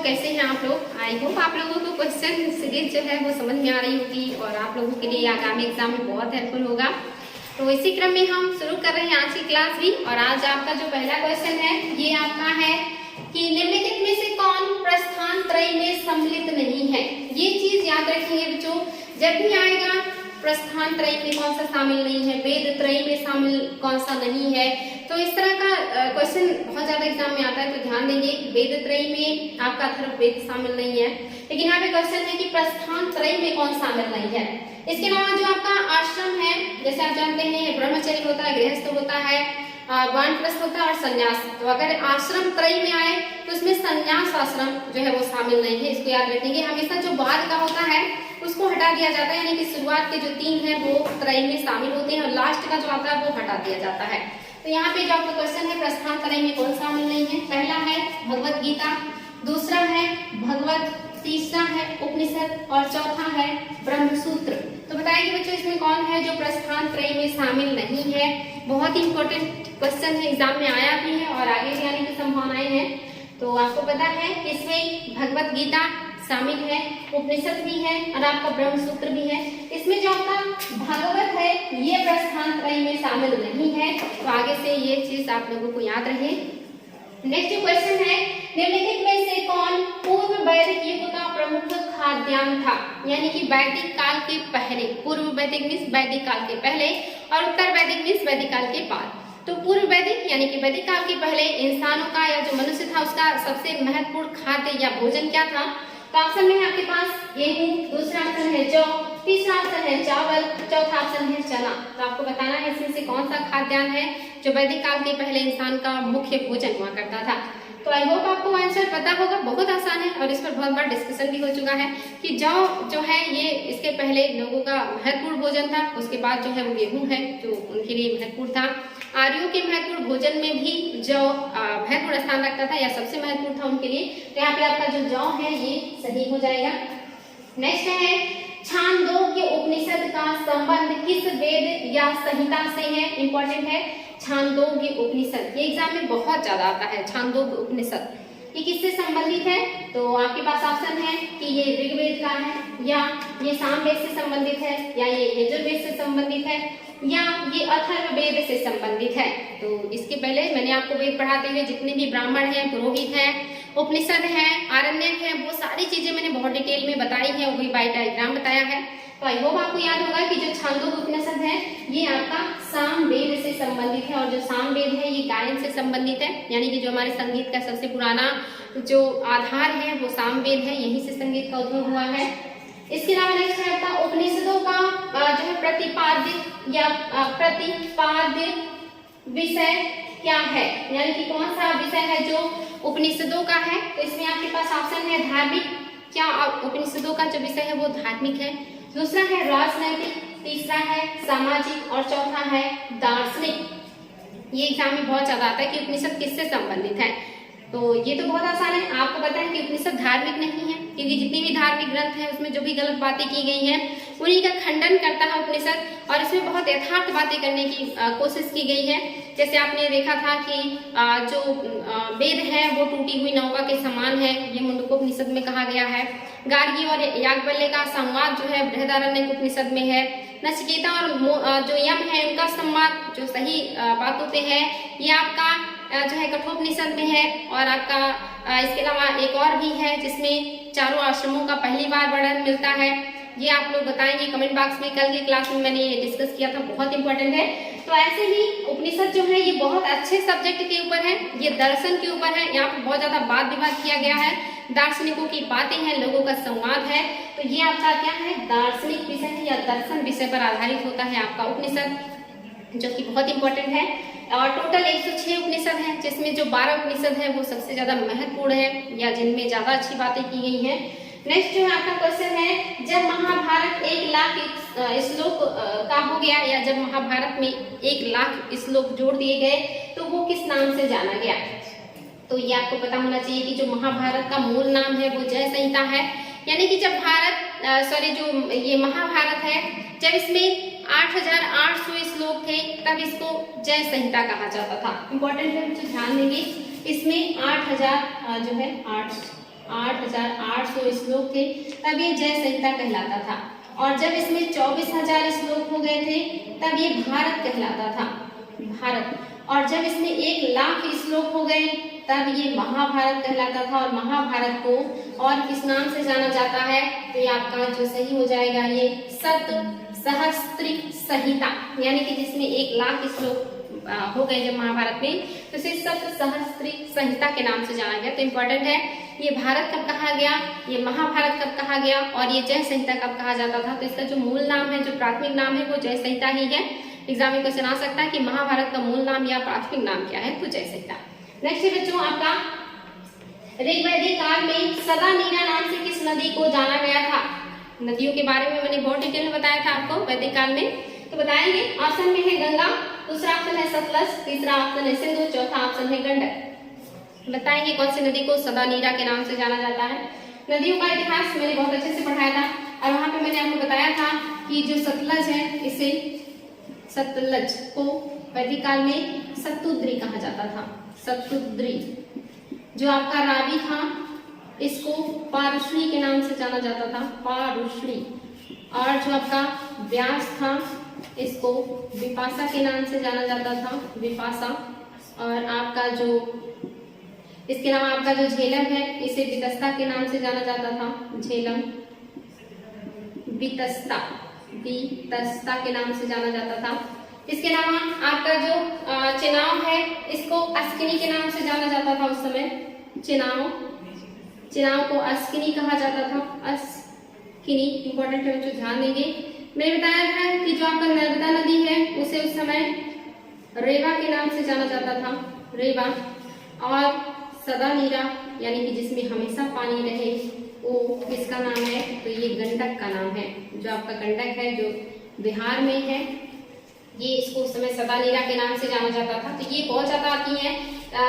कैसे हैं आप लोग। आई होप आप लोगों को क्वेश्चन सीरीज जो है वो समझ में आ रही होगी और आप लोगों के लिए आगामी एग्जाम में बहुत हेल्पफुल होगा। तो इसी क्रम में हम शुरू कर रहे हैं आज की क्लास भी। और आज आपका जो पहला क्वेश्चन है ये आपका है कि निम्नलिखित में से कौन प्रस्थान त्रय में सम्मिलित नहीं है। ये चीज याद रखेंगे बच्चों, जब भी आएगा प्रस्थान त्रय में कौन सा शामिल नहीं है, वेद त्रय में शामिल कौन सा नहीं है। तो इस तरह का क्वेश्चन बहुत ज्यादा एग्जाम में आता है, तो ध्यान देंगे वेद त्रय में आपका अथर्ववेद शामिल नहीं है, लेकिन यहाँ पे क्वेश्चन है कि प्रस्थान त्रय में कौन शामिल नहीं है। इसके अलावा जो आपका आश्रम है, जैसे आप जानते हैं ब्रह्मचर्य होता है, गृहस्थ होता है, वानप्रस्थ होता है और संन्यास। तो अगर आश्रम त्रय में आए तो इसमें संन्यास आश्रम जो है वो शामिल नहीं है। इसको याद रखेंगे। हमेशा जो बाद का होता है उसको हटा दिया जाता है, यानी कि शुरुआत के जो 3 है वो त्रय में शामिल होते हैं और लास्ट का जो आता है वो हटा दिया जाता है। तो यहाँ पे जो आपका क्वेश्चन है प्रस्थान त्रय में कौन शामिल नहीं है। पहला है भगवत गीता, दूसरा है भगवत, तीसरा है उपनिषद और चौथा है ब्रह्मसूत्र। तो बताइए बच्चों इसमें कौन है जो प्रस्थान त्रय में शामिल नहीं है। बहुत ही इंपॉर्टेंट क्वेश्चन है, एग्जाम में आया भी है और आगे भी आने की संभावनाएं हैं। तो आपको पता है इसमें भगवत गीता शामिल है, उपनिषद भी है और आपका ब्रह्मसूत्र भी है। इसमें जो आपका भागवत है ये प्रस्थान त्रय में शामिल नहीं है। तो आगे से ये चीज आप लोगों को याद रहे। नेक्स्ट क्वेश्चन है निम्नलिखित में से कौन पूर्व वैदिक युग का प्रमुख खाद्यान्न था। यानी कि वैदिक काल के पहले, पूर्व वैदिक मीन्स वैदिक काल के पहले और उत्तर वैदिक मीन्स वैदिक काल के बाद। तो पूर्व वैदिक यानी कि वैदिक काल के पहले इंसानों का या जो मनुष्य था उसका सबसे महत्वपूर्ण खाद्य या भोजन क्या था। तो ऑप्शन में है आपके पास गेहूं, दूसरा ऑप्शन है जौ, तीसरा ऑप्शन है चावल, चौथा ऑप्शन है चना। तो आपको बताना है इसमें से कौन सा खाद्यान्न है जो वैदिक काल के पहले इंसान का मुख्य भोजन हुआ करता था। तो आई होप आपको आंसर पता होगा, बहुत आसान है और इस पर बहुत बार डिस्कशन भी हो चुका है कि जौ जो है ये इसके पहले लोगों का महत्वपूर्ण भोजन था, उसके बाद जो है वो गेहूं है जो उनके लिए महत्वपूर्ण था। आर्यों के महत्वपूर्ण भोजन में भी जौ महत्वपूर्ण स्थान रखता था या सबसे महत्वपूर्ण था उनके लिए। तो यहाँ पे आपका जो जौ है ये सही हो जाएगा। नेक्स्ट है छांदोग्य उपनिषद का संबंध किस वेद या संहिता से है। इंपॉर्टेंट है छांदोग्य उपनिषद, ये एग्जाम में बहुत ज्यादा आता है। छांदोग्य उपनिषद ये किससे संबंधित है। तो आपके पास ऑप्शन है कि ये ऋग्वेद का है या ये सामवेद से संबंधित है या ये यजुर्वेद से संबंधित है या ये अथर्ववेद से संबंधित है। तो इसके पहले मैंने आपको वेद पढ़ाते हुए जितने भी ब्राह्मण हैं, पुरोहित हैं, उपनिषद है, आरण्यक है, वो सारी चीजें मैंने बहुत डिटेल में बताई है, वही बाय डायग्राम बताया है। तो आई होप आपको याद होगा कि जो छांदोग्य उपनिषद है ये आपका सामवेद से संबंधित है और जो सामवेद है ये गायन से संबंधित है, यानी कि जो हमारे संगीत का सबसे पुराना जो आधार है वो सामवेद है, यहीं से संगीत का उद्भव हुआ है। इसके अलावा नेक्स्ट है आपका उपनिषदों का जो है प्रतिपाद्य या प्रतिपाद्य विषय क्या है, यानी कि कौन सा विषय है जो उपनिषदों का है। तो इसमें आपके पास ऑप्शन है धार्मिक, क्या उपनिषदों का जो विषय है वो धार्मिक है, दूसरा है राजनैतिक, तीसरा है सामाजिक और चौथा है दार्शनिक। ये एग्जाम में बहुत ज्यादा आता है कि उपनिषद किससे संबंधित है। तो ये तो बहुत आसान है, आपको पता है कि उपनिषद धार्मिक नहीं है, क्योंकि जितनी भी धार्मिक ग्रंथ है उसमें जो भी गलत बातें की गई हैं उन्हीं का खंडन करता है उपनिषद और इसमें बहुत यथार्थ बातें करने की कोशिश की गई है। जैसे आपने देखा था कि जो वेद है वो टूटी हुई नौका के समान है, ये मुंडकोपनिषद में कहा गया है। गार्गी और याज्ञवल्क्य का संवाद जो है बृहदारण्यक उपनिषद में है। नचिकेता और जो यम है उनका संवाद जो सही बातों पे है ये आपका जो है कठोपनिषद में है। और आपका इसके अलावा एक और भी है जिसमें चारों आश्रमों का पहली बार वर्णन मिलता है, ये आप लोग बताएंगे कमेंट बॉक्स में। कल की क्लास में मैंने ये डिस्कस किया था, बहुत इंपॉर्टेंट है। तो ऐसे ही उपनिषद जो है ये बहुत अच्छे सब्जेक्ट के ऊपर है, ये दर्शन के ऊपर है, यहाँ पर बहुत ज्यादा वाद विवाद किया गया है, दार्शनिकों की बातें हैं, लोगों का संवाद है। तो ये आपका क्या है दार्शनिक विषय है या दर्शन विषय पर आधारित होता है आपका उपनिषद, जो कि बहुत इंपॉर्टेंट है। और टोटल 106 उपनिषद है जिसमें जो 12 उपनिषद है वो सबसे ज्यादा महत्वपूर्ण है या जिनमें ज्यादा अच्छी बातें की गई हैं। नेक्स्ट जो है आपका क्वेश्चन है जब महाभारत 1 लाख श्लोक का हो गया या जब महाभारत में 1 लाख श्लोक जोड़ दिए गए तो वो किस नाम से जाना गया। तो ये आपको पता होना चाहिए कि जो महाभारत का मूल नाम है वो जय संहिता है, यानी कि जब जो ये महाभारत है जब इसमें 8800 श्लोक थे तब इसको जय संहिता कहा जाता था। इंपॉर्टेंट है, ध्यान देंगे इसमें 8000 जो है 8 8,800 श्लोक थे, तब ये जय संहिता कहलाता था। और जब इसमें 24,000 श्लोक हो गए थे तब ये भारत कहलाता था, भारत। और जब इसमें 1,00,000 श्लोक हो गए तब ये महाभारत कहलाता था। और महाभारत को और किस नाम से जाना जाता है, तो ये आपका जो सही हो जाएगा ये सप्तसहस्त्री संहिता, यानी कि जिसमें 1,00,000 श्लोक हो गए जब महाभारत में, तो इसे सप्तसहस्त्री संहिता के नाम से जाना गया। तो इम्पोर्टेंट है ये भारत कब कहा गया, ये महाभारत कब कहा गया और ये जय संहिता कब कहा जाता था। तो इसका जो मूल नाम है, जो प्राथमिक नाम है वो जय संहिता ही है। एग्जाम में क्वेश्चन आ सकता है कि महाभारत का मूल नाम या प्राथमिक नाम क्या है, तो जय संहिता। नेक्स्ट है बच्चों आपका ऋग्वैदिक काल में सदा नीरा नाम से किस नदी को जाना गया था। नदियों के बारे में मैंने बहुत डिटेल में बताया था आपको वैदिक काल में, तो बताएंगे। ऑप्शन में है गंगा, दूसरा ऑप्शन है सतलज, तीसरा ऑप्शन है सिंधु, चौथा ऑप्शन है गंडक। बताएंगे कौन सी नदी को सदा नीरा के नाम से जाना जाता है। नदियों का इतिहास मैंने बहुत अच्छे से पढ़ाया था और वहां पे मैंने आपको बताया था कि जो सतलज है, इसे सतलज को वैदिक काल में सतुद्री कहा जाता था, सतुद्री। जो आपका रावी था इसको पारुष्णी के नाम से जाना जाता था, पारुष्णी। और जो आपका व्यास था इसको विपाशा के नाम से जाना जाता था, विपाशा। और आपका जो इसके अलावा आपका जो झेलम है इसे वितस्ता के नाम से जाना जाता था, झेलम, वितस्ता, वितस्ता के नाम से जाना जाता था। इसके अलावा आपका जो चिनाव है इसको अस्किनी के नाम से जाना जाता था उस समय, चिनाव, चिनाव को अस्किनी कहा जाता था, अस्किनी। इंपॉर्टेंट है, जो ध्यान देंगे। मैंने बताया था कि जो आपका नर्मदा नदी है उसे उस समय रेवा के नाम से जाना जाता था, रेवा। और सदा नीरा यानी कि जिसमें हमेशा पानी रहे वो किसका नाम है, तो ये गंडक का नाम है। जो आपका गंडक है जो बिहार में है, ये इसको उस समय सदा नीरा के नाम से जाना जाता था। तो ये बहुत ज्यादा आती है।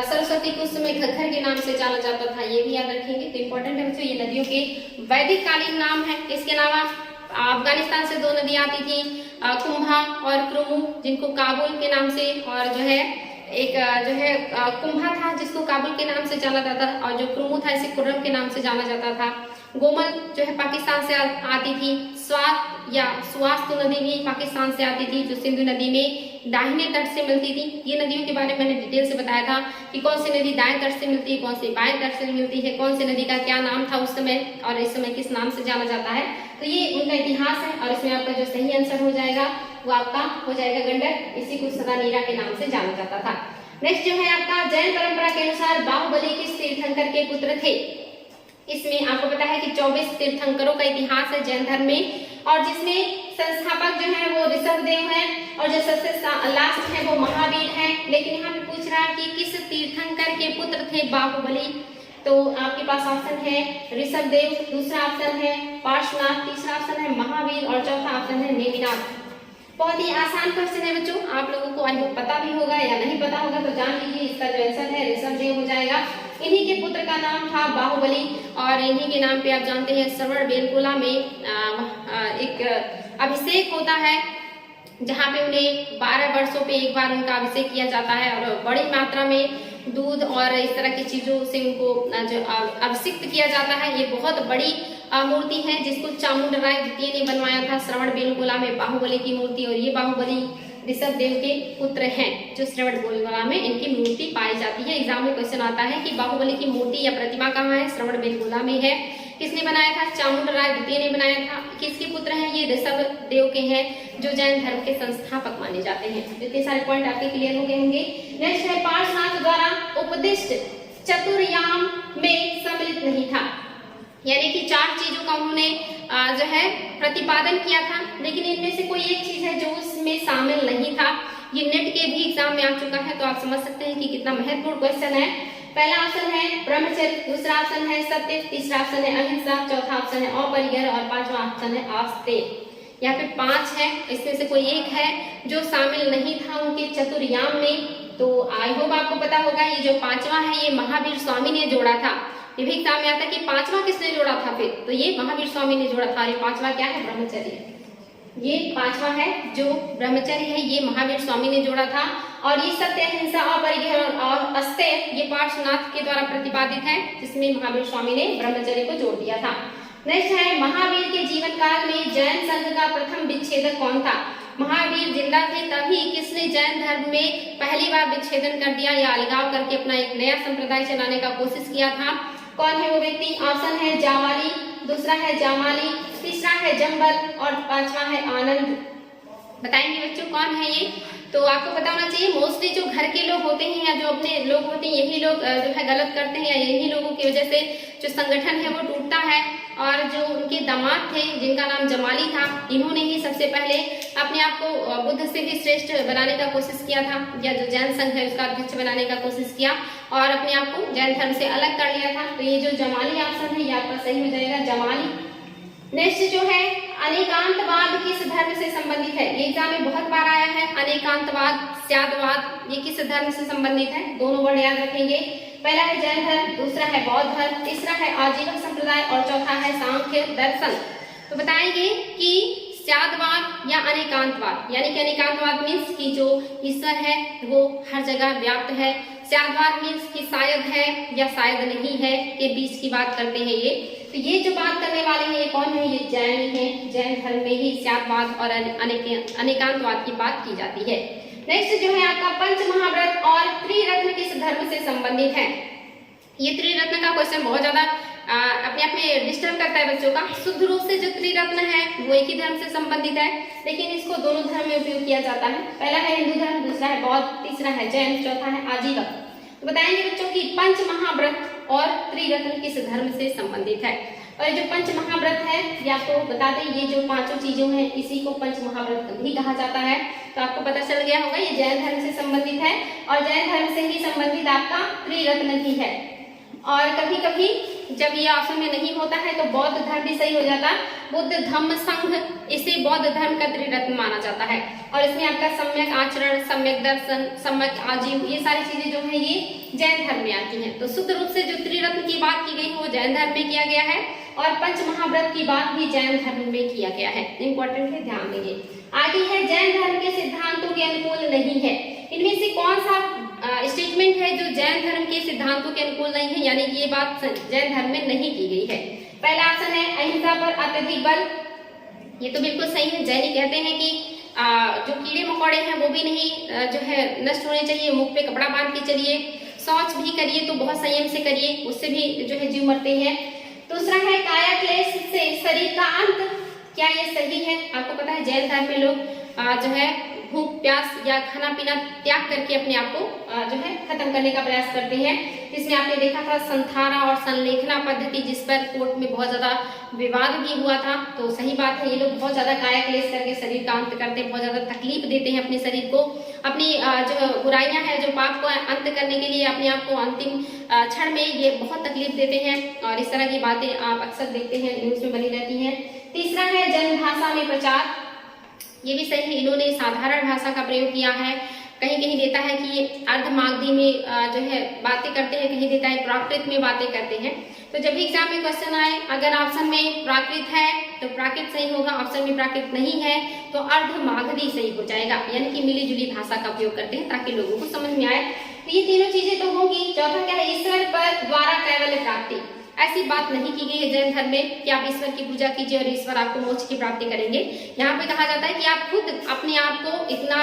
सरस्वती को उस समय घग्गर के नाम से जाना जाता था, ये भी याद रखेंगे। तो इम्पोर्टेंट है बच्चों, ये नदियों के वैदिक कालीन नाम है। इसके अलावा अफगानिस्तान से 2 नदियां आती थी, कुंभा और क्रुमु, जिनको काबुल के नाम से, और जो है एक जो है कुंभा था जिसको काबुल के नाम से जाना जाता था, और जो क्रुमु था इसे कुर्रम के नाम से जाना जाता था। गोमल जो है पाकिस्तान से आती थी, स्वात या सुवास्तु नदी भी पाकिस्तान से आती थी, जो सिंधु नदी में दाहिने तट से मिलती थी। ये नदियों के बारे में मैंने डिटेल से बताया था कि कौन सी नदी दाएं तट से मिलती है, कौन सी बाएं तट से मिलती है, कौन सी नदी का क्या नाम था उस समय और इस समय किस नाम से जाना जाता है। तो ये उनका इतिहास है और इसमें आपका जो सही आंसर हो जाएगा वो आपका हो जाएगा गंडक। इसी को सदा नीरा के नाम से जाना जाता था। नेक्स्ट जो है आपका जैन परंपरा के अनुसार बाहुबली किस तीर्थंकर के पुत्र थे। इसमें आपको पता है कि 24 तीर्थंकरों का इतिहास है जैन धर्म में, और जिसमें संस्थापक जो है वो ऋषभदेव है और जो सबसे लास्ट है वो महावीर है। लेकिन यहाँ पे पूछ रहा है कि किस तीर्थंकर के पुत्र थे बाहुबली। तो आपके पास ऑप्शन है ऋषभदेव, दूसरा ऑप्शन है पार्श्वनाथ, तीसरा ऑप्शन है महावीर और चौथा ऑप्शन है नेमिनाथ। बहुत ही आसान क्वेश्चन है बच्चों, आप लोगों को आई होप पता भी होगा या नहीं पता होगा तो जान लीजिए। इसका जो आंसर है ऋषभदेव हो जाएगा। इन्हीं के पुत्र का नाम था बाहुबली और इन्हीं के नाम पे आप जानते हैं श्रवण बेलगोला में एक अभिषेक होता है, जहाँ पे उन्हें 12 वर्षों पे एक बार उनका अभिषेक किया जाता है और बड़ी मात्रा में दूध और इस तरह की चीजों से उनको जो अभिषिक्त किया जाता है। ये बहुत बड़ी मूर्ति है जिसको चामुंडराय द्वितीय ने बनवाया था श्रवण बेलगोला में, बाहुबली की मूर्ति। और ये बाहुबली ऋषभदेव के पुत्र हैं जो श्रवण बेलगोला में इनकी मूर्ति पाई जाती है। एग्जाम में क्वेश्चन आता है कि बाहुबली की मूर्ति या प्रतिमा कहाँ है, श्रवण बेलगोला में है। किसने बनाया था, चामुंडराय द्वितीय ने बनाया था। किसके पुत्र हैं, ये ऋषभदेव के हैं जो जैन धर्म के संस्थापक माने जाते हैं। इतने सारे पॉइंट आपके क्लियर हो गए होंगे। नेक्स्ट है पार्श्वनाथ द्वारा उपदिष्ट चतुर्याम में सम्मिलित नहीं था, यानी कि 4 चीजों का उन्होंने जो है प्रतिपादन किया था, लेकिन इनमें से कोई एक चीज है जो उसमें शामिल नहीं था। ये नेट के भी एग्जाम में आ चुका है, तो आप समझ सकते हैं कि कितना महत्वपूर्ण क्वेश्चन है। पहला ऑप्शन है ब्रह्मचर्य, दूसरा ऑप्शन है सत्य, तीसरा ऑप्शन है अहिंसा, चौथा ऑप्शन है अपरिग्रह और पांचवा ऑप्शन है आस्तेय। यहाँ पे 5 है, इसमें से कोई एक है जो शामिल नहीं था उनके चतुर्याम में। तो आई होप आपको पता होगा ये जो 5वां है ये महावीर स्वामी ने जोड़ा था। ये भी एग्जाम में आता है कि 5वां किसने जोड़ा था, फिर तो ये महावीर स्वामी ने जोड़ा था। ये 5वां क्या है, ब्रह्मचर्य। ये 5वां है जो ब्रह्मचर्य है, ये महावीर स्वामी ने जोड़ा था। और ये सत्य, अहिंसा, अपरिग्रह और अस्तेय ये पार्श्वनाथ के द्वारा प्रतिपादित है, जिसमें महावीर स्वामी ने ब्रह्मचर्य को जोड़ दिया था। नेक्स्ट है महावीर के जीवन काल में जैन संघ का प्रथम विच्छेदक कौन था? महावीर जिंदा थे तभी किसने जैन धर्म में पहली बार विच्छेदन कर दिया या अलगाव करके अपना एक नया संप्रदाय चलाने का कोशिश किया था? कौन है वो व्यक्ति? ऑप्शन है जावाली, दूसरा है जामाली, तीसरा है जम्बल और पांचवा है आनंद। बताएंगे बच्चों कौन है ये? तो आपको पता होना चाहिए, मोस्टली जो घर के लोग होते हैं या जो अपने लोग होते हैं यही लोग जो है गलत करते हैं, या यही लोगों की वजह से जो संगठन है वो टूटता है। और जो उनके दामाद थे जिनका नाम जमाली था, इन्होंने ही सबसे पहले अपने आप को बुद्ध से भी श्रेष्ठ बनाने का कोशिश किया था, या जो जैन संघ है उसका अध्यक्ष बनाने का कोशिश किया और अपने आप को जैन धर्म से अलग कर लिया था। तो ये जो जमाली ऑप्शन है ये आपका सही हो जाएगा, जमाली। नेक्स्ट जो है अनेकांतवाद किस धर्म से संबंधित है? ये एग्जाम में बहुत बार आया है। अनेकांतवाद, स्यादवाद ये किस धर्म से संबंधित है? दोनों वर्ड याद रखेंगे। पहला है जैन धर्म, दूसरा है बौद्ध धर्म, तीसरा है आजीवक संप्रदाय और चौथा है सांख्य दर्शन। तो बताएंगे कि स्यादवाद या अनेकांतवाद, यानी कि अनेकांतवाद मीन्स कि जो ईश्वर है वो हर जगह व्याप्त है। स्यादवाद मीन्स कि शायद है या शायद नहीं है के बीच की बात करते हैं ये। तो ये जो बात करने वाले हैं ये कौन है? ये जैन है। जैन धर्म में ही स्यादवाद और अनेकांतवाद की बात की जाती है। नेक्स्ट जो है आपका पंच महाव्रत और त्रिरत्न किस धर्म से संबंधित है? ये त्रिरत्न का क्वेश्चन बहुत ज्यादा अपने आप में डिस्टर्ब करता है बच्चों का। शुद्ध रूप से जो त्रिरत्न है वो एक ही धर्म से संबंधित है, लेकिन इसको दोनों धर्म में उपयोग किया जाता है। पहला है हिंदू धर्म, दूसरा है बौद्ध, तीसरा है जैन, चौथा है आजीवक। तो बताएंगे बच्चों की पंच महाव्रत और त्रिरत्न किस धर्म से संबंधित है? और जो पंच महाव्रत है ये आपको बता दें, ये जो पांचों चीजों हैं इसी को पंच महाव्रत भी कहा जाता है। तो आपको पता चल गया होगा ये जैन धर्म से संबंधित है और जैन धर्म से ही संबंधित आपका त्रिरत्न भी है। और कभी कभी जब ये ऑप्शन में नहीं होता है तो बौद्ध धर्म भी सही हो जाता है। बुद्ध धम्म संघ, इसे बौद्ध धर्म का त्रिरत्न माना जाता है। और इसमें आपका सम्यक आचरण, सम्यक दर्शन, सम्यक आजीव ये सारी चीजें जो है ये जैन धर्म में आती हैं। तो शुद्ध रूप से जो त्रिरत्न की बात की गई है वो जैन धर्म में किया गया है और पंच महाव्रत की बात भी जैन धर्म में किया गया है। इंपॉर्टेंट है, ध्यान देंगे। आगे है जैन धर्म के सिद्धांतों के अनुकूल नहीं है। इनमें से कौन सा स्टेटमेंट है जो जैन धर्म के सिद्धांतों के अनुकूल नहीं है, यानी कि ये बात जैन धर्म में नहीं की गई है? पहला ऑप्शन है अहिंसा पर अत्यधिक बल। ये तो बिल्कुल सही है। जैन कहते हैं कि जो कीड़े मकोड़े हैं वो भी नहीं जो है नष्ट होने चाहिए, मुख पे कपड़ा बांध के चलिए, शौच भी करिए तो बहुत संयम से करिए, उससे भी जो है जीव मरते हैं। दूसरा है काया क्लेश से शरीर का अंत। क्या ये सही है? आपको पता है जैन धर्म में लोग जो है भूख प्यास या खाना पीना त्याग करके अपने आप को जो है खत्म करने का प्रयास करते हैं। इसमें आपने देखा था संथारा और संलेखना पद्धति, जिस पर कोर्ट में बहुत ज्यादा विवाद भी हुआ था। तो सही बात है, ये लोग बहुत ज्यादा काया क्लेश करके शरीर का अंत करते हैं, बहुत ज्यादा तकलीफ देते हैं अपने शरीर को। अपनी जो बुराइयां हैं, जो पाप को अंत करने के लिए अपने आप को अंतिम क्षण में ये बहुत तकलीफ देते हैं और इस तरह की बातें आप अक्सर देखते हैं, न्यूज में बनी रहती है। तीसरा है जन भाषा में प्रचार। ये भी सही है, इन्होंने साधारण भाषा का प्रयोग किया है। कहीं कहीं देता है कि ये अर्धमागधी में जो है बातें करते हैं, कहीं देता है प्राकृत में बातें करते हैं। तो जब भी एग्जाम में क्वेश्चन आए, अगर ऑप्शन में प्राकृत है तो प्राकृत सही होगा, ऑप्शन में प्राकृत नहीं है तो अर्धमागधी सही हो जाएगा, यानी कि मिली जुली भाषा का उपयोग करते हैं ताकि लोगों को समझ में आए। तो ये तीनों चीजें तो होगी। चौथा क्या है? ईश्वर पर द्वारा कैवल्य प्राप्ति। ऐसी बात नहीं की गई है जैन धर्म में कि आप ईश्वर की पूजा कीजिए और ईश्वर आपको मोक्ष की प्राप्ति करेंगे। यहाँ पे कहा जाता है कि आप खुद अपने आप को इतना